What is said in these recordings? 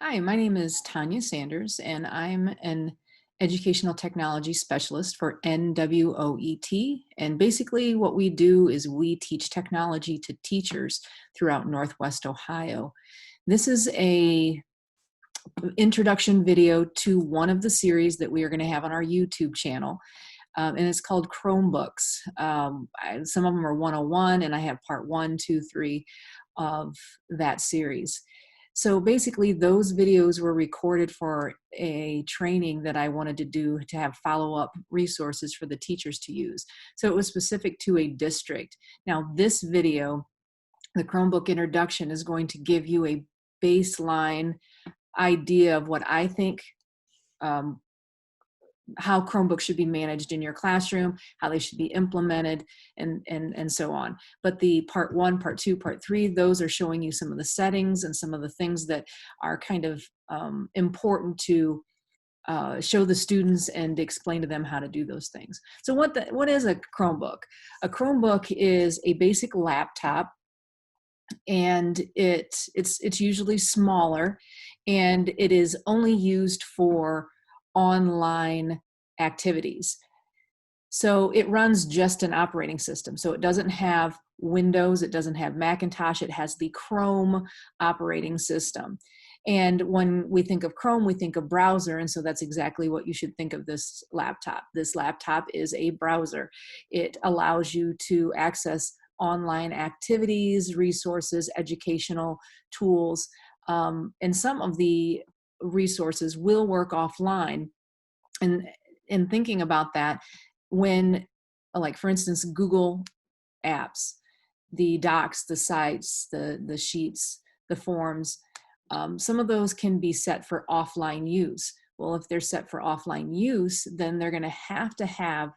Hi, my name is Tanya Sanders, and I'm an educational technology specialist for NWOET. And basically, what we do is we teach technology to teachers throughout Northwest Ohio. This is a introduction video to one of the series that we are going to have on our YouTube channel. And it's called Chromebooks. Some of them are 101, and I have part 1, 2, 3 of that series. So basically, those videos were recorded for a training that I wanted to do to have follow-up resources for the teachers to use. So it was specific to a district. Now, this video, the Chromebook introduction, is going to give you a baseline idea of what I think um, how Chromebooks should be managed in your classroom, how they should be implemented, and so on. But the part 1, part 2, part 3, those are showing you some of the settings and some of the things that are kind of important to show the students and explain to them how to do those things. So what is a Chromebook? A Chromebook is a basic laptop, and it's usually smaller, and it is only used for online activities. So it runs just an operating system. So it doesn't have Windows, it doesn't have Macintosh, it has the Chrome operating system. And when we think of Chrome, we think of browser, and so that's exactly what you should think of this laptop. This laptop is a browser. It allows you to access online activities, resources, educational tools, and some of the resources will work offline. And in thinking about that, when, like for instance, Google apps, the docs, the sites, the sheets, the forms, some of those can be set for offline use. Well, if they're set for offline use, then they're going to have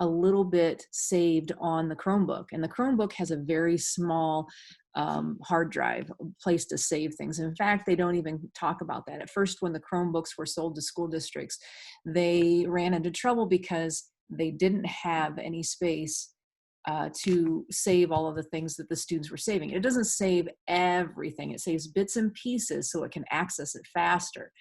a little bit saved on the Chromebook. And the Chromebook has a very small hard drive, place to save things. In fact, they don't even talk about that. At first, when the Chromebooks were sold to school districts, they ran into trouble because they didn't have any space to save all of the things that the students were saving. It doesn't save everything. It saves bits and pieces so it can access it faster.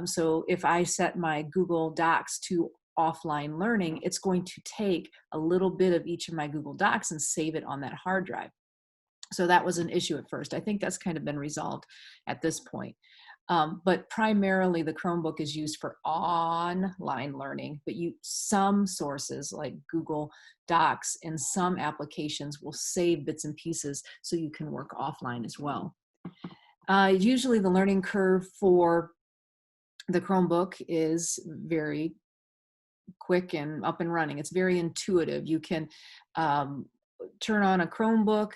So if I set my Google Docs to offline learning, it's going to take a little bit of each of my Google Docs and save it on that hard drive. So that was an issue at first. I think that's kind of been resolved at this point. But primarily the Chromebook is used for online learning, but some sources like Google Docs and some applications will save bits and pieces so you can work offline as well. Usually the learning curve for the Chromebook is very quick and up and running. It's very intuitive. You can turn on a Chromebook.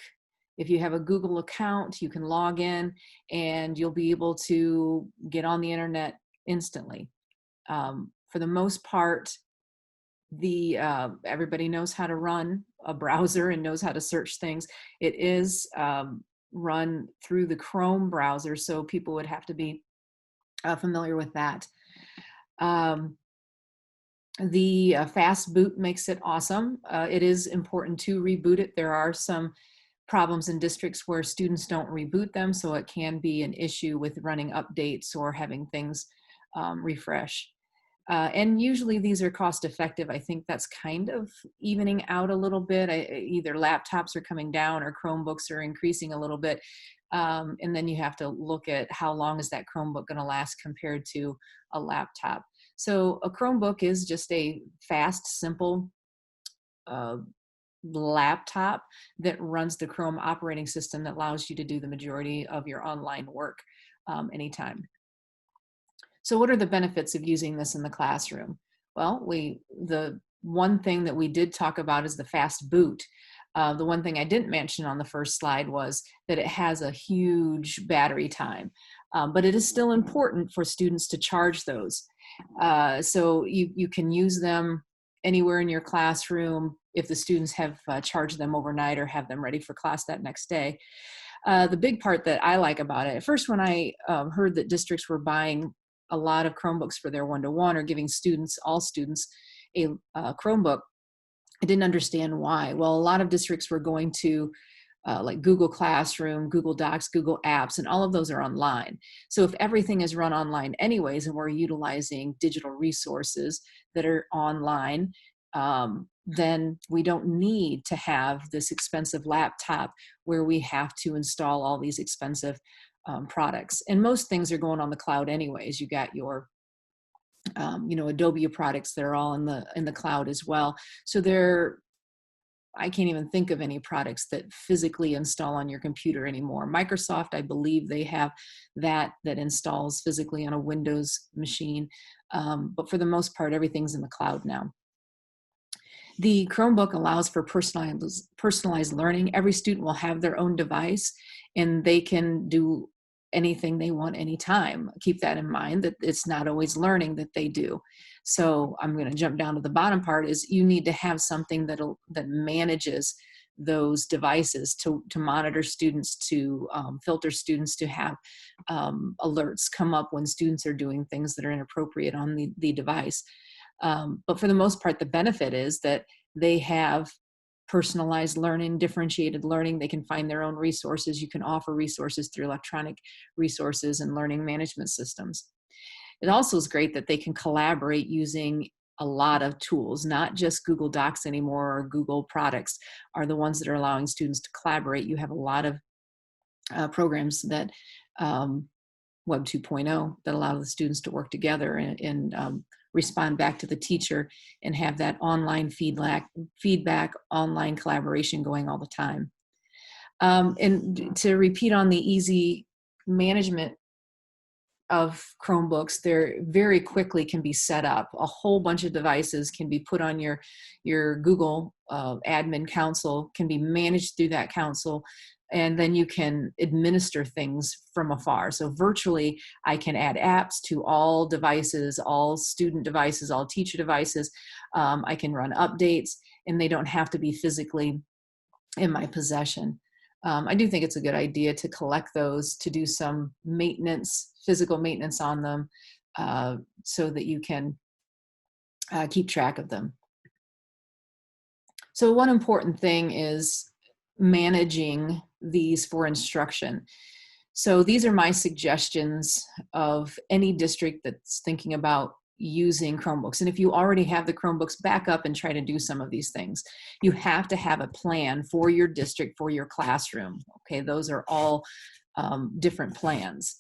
If you have a Google account, you can log in and you'll be able to get on the internet instantly. For the most part, everybody knows how to run a browser and knows how to search things. It is run through the Chrome browser, so people would have to be familiar with that. The fast boot makes it awesome. It is important to reboot it. There are some problems in districts where students don't reboot them, so it can be an issue with running updates or having things refresh. And usually these are cost effective. I think that's kind of evening out a little bit. Either laptops are coming down or Chromebooks are increasing a little bit. And then you have to look at how long is that Chromebook going to last compared to a laptop. So a Chromebook is just a fast, simple laptop that runs the Chrome operating system that allows you to do the majority of your online work anytime. So what are the benefits of using this in the classroom? Well, the one thing that we did talk about is the fast boot. The one thing I didn't mention on the first slide was that it has a huge battery time, but it is still important for students to charge those. So you can use them anywhere in your classroom if the students have charged them overnight or have them ready for class that next day. The big part that I like about it, at first when I heard that districts were buying a lot of Chromebooks for their one-to-one or giving all students a Chromebook, I didn't understand why. Well, a lot of districts were going to like Google Classroom, Google Docs, Google Apps, and all of those are online. So if everything is run online anyways, and we're utilizing digital resources that are online, then we don't need to have this expensive laptop where we have to install all these expensive products. And most things are going on the cloud anyways. You got your Adobe products that are all in the cloud as well. So I can't even think of any products that physically install on your computer anymore. Microsoft, I believe they have that installs physically on a Windows machine. But for the most part, everything's in the cloud now. The Chromebook allows for personalized learning. Every student will have their own device and they can do anything they want anytime. Keep that in mind, that it's not always learning that they do. So I'm going to jump down to the bottom part is you need to have something that manages those devices to monitor students, to filter students, to have alerts come up when students are doing things that are inappropriate on the device. But for the most part, the benefit is that they have personalized learning, differentiated learning. They can find their own resources. You can offer resources through electronic resources and learning management systems. It also is great that they can collaborate using a lot of tools, not just Google Docs anymore, or Google products are the ones that are allowing students to collaborate. You have a lot of programs that Web 2.0 that allow the students to work together and respond back to the teacher and have that online feedback, online collaboration going all the time. And to repeat on the easy management of Chromebooks, they're very quickly can be set up. A whole bunch of devices can be put on your Google admin console, can be managed through that console, and then you can administer things from afar. So virtually, I can add apps to all devices, all student devices, all teacher devices. I can run updates, and they don't have to be physically in my possession. I do think it's a good idea to collect those, to do some maintenance, physical maintenance on them, so that you can keep track of them. So one important thing is managing these for instruction. So these are my suggestions of any district that's thinking about using Chromebooks. And if you already have the Chromebooks, back up and try to do some of these things. You have to have a plan for your district, for your classroom. Okay, those are all different plans.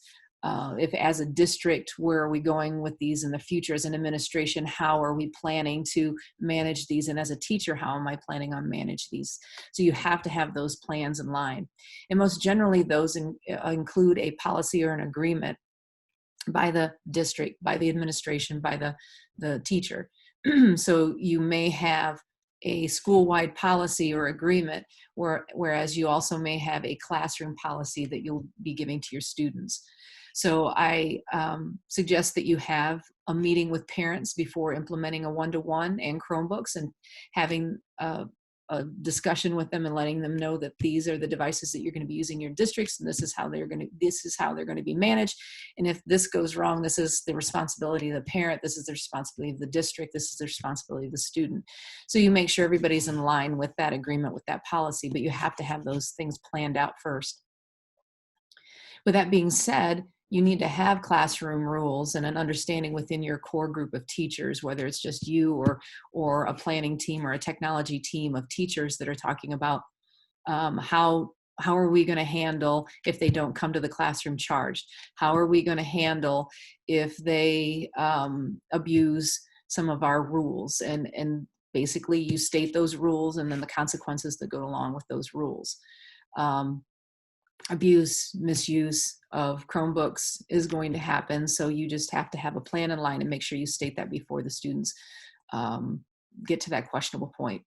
If as a district, where are we going with these in the future? As an administration, how are we planning to manage these? And as a teacher, how am I planning on manage these? So you have to have those plans in line. And most generally, those include a policy or an agreement by the district, by the administration, by the teacher. So you may have a school-wide policy or agreement, whereas you also may have a classroom policy that you'll be giving to your students. So I suggest that you have a meeting with parents before implementing a one-to-one and Chromebooks, and having a discussion with them and letting them know that these are the devices that you're going to be using in your districts, and this is how they're going to be managed. And if this goes wrong, this is the responsibility of the parent, this is the responsibility of the district, this is the responsibility of the student. So you make sure everybody's in line with that agreement, with that policy, but you have to have those things planned out first. With that being said, you need to have classroom rules and an understanding within your core group of teachers, whether it's just you or a planning team or a technology team of teachers that are talking about how are we going to handle if they don't come to the classroom charged? How are we going to handle if they abuse some of our rules? And basically you state those rules and then the consequences that go along with those rules. Abuse, misuse of Chromebooks is going to happen. So you just have to have a plan in line and make sure you state that before the students get to that questionable point.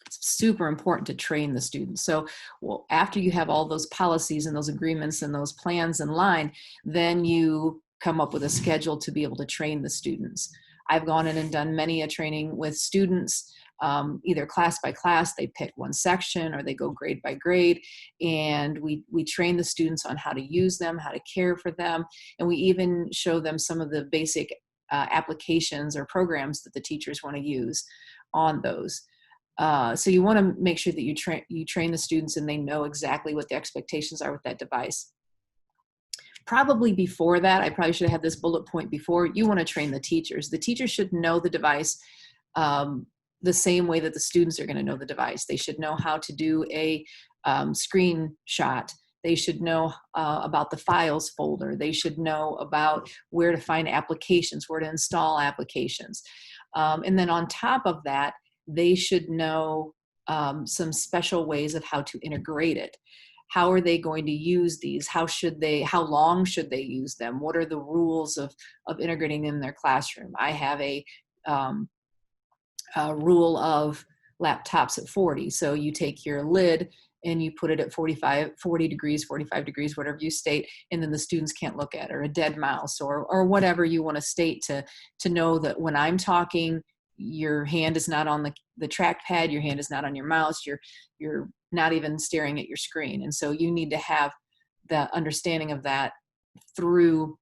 It's super important to train the students. So after you have all those policies and those agreements and those plans in line, then you come up with a schedule to be able to train the students. I've gone in and done many a training with students, either class by class, they pick one section, or they go grade by grade, and we train the students on how to use them, how to care for them, and we even show them some of the basic applications or programs that the teachers want to use on those. So you want to make sure that you train the students and they know exactly what the expectations are with that device. Probably before that, I probably should have had this bullet point before, you want to train the teachers. The teachers should know the device the same way that the students are going to know the device. They should know how to do a screenshot. They should know about the files folder. They should know about where to find applications, where to install applications. And then on top of that, they should know some special ways of how to integrate it. How are they going to use these? How long should they use them? What are the rules of integrating them in their classroom? I have a rule of laptops at 40. So you take your lid and you put it at 40 degrees, 45 degrees, whatever you state, and then the students can't look at it, or a dead mouse, or whatever you want to state to know that when I'm talking, your hand is not on the trackpad, your hand is not on your mouse, you're not even staring at your screen. And so you need to have the understanding of that through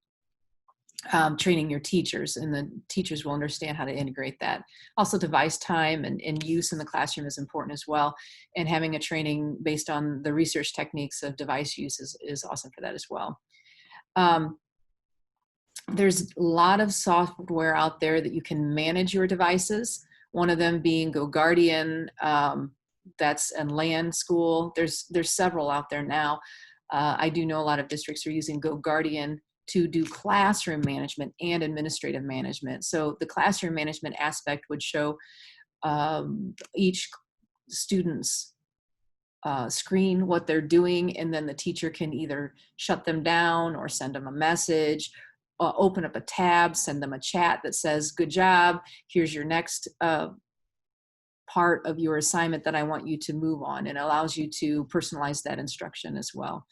training your teachers, and the teachers will understand how to integrate that. Also, device time and use in the classroom is important as well. And having a training based on the research techniques of device use is awesome for that as well. There's a lot of software out there that you can manage your devices. One of them being GoGuardian, that's a LAN school. There's several out there now. I do know a lot of districts are using GoGuardian to do classroom management and administrative management. So the classroom management aspect would show each student's screen, what they're doing, and then the teacher can either shut them down or send them a message, open up a tab, send them a chat that says, good job, here's your next part of your assignment that I want you to move on, and allows you to personalize that instruction as well.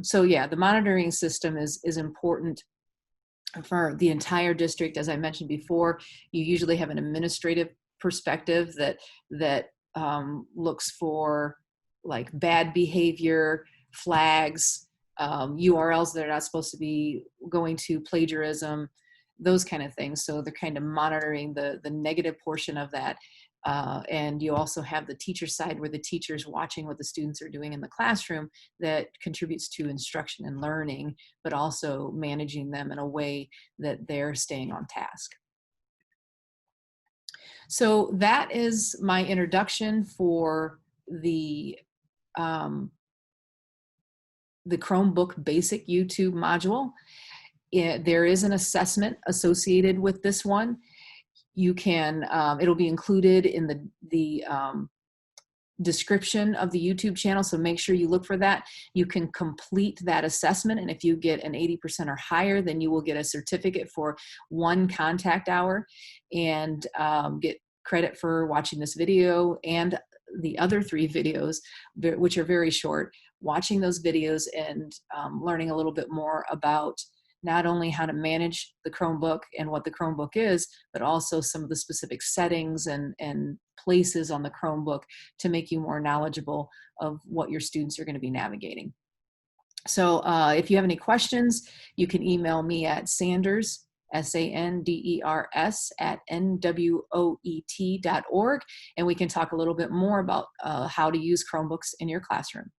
So yeah, the monitoring system is important for the entire district. As I mentioned before, you usually have an administrative perspective that looks for like bad behavior, flags, URLs that are not supposed to be going to, plagiarism, those kind of things. So they're kind of monitoring the negative portion of that. And you also have the teacher side, where the teacher's watching what the students are doing in the classroom that contributes to instruction and learning, but also managing them in a way that they're staying on task. So that is my introduction for the Chromebook Basic YouTube module. There is an assessment associated with this one. You can, it'll be included in the description of the YouTube channel, so make sure you look for that. You can complete that assessment, and if you get an 80% or higher, then you will get a certificate for 1 contact hour, and get credit for watching this video and the other 3 videos, which are very short. Watching those videos and learning a little bit more about not only how to manage the Chromebook and what the Chromebook is, but also some of the specific settings and places on the Chromebook to make you more knowledgeable of what your students are going to be navigating. So if you have any questions, you can email me at Sanders, SANDERS @NWOET.org, and we can talk a little bit more about how to use Chromebooks in your classroom.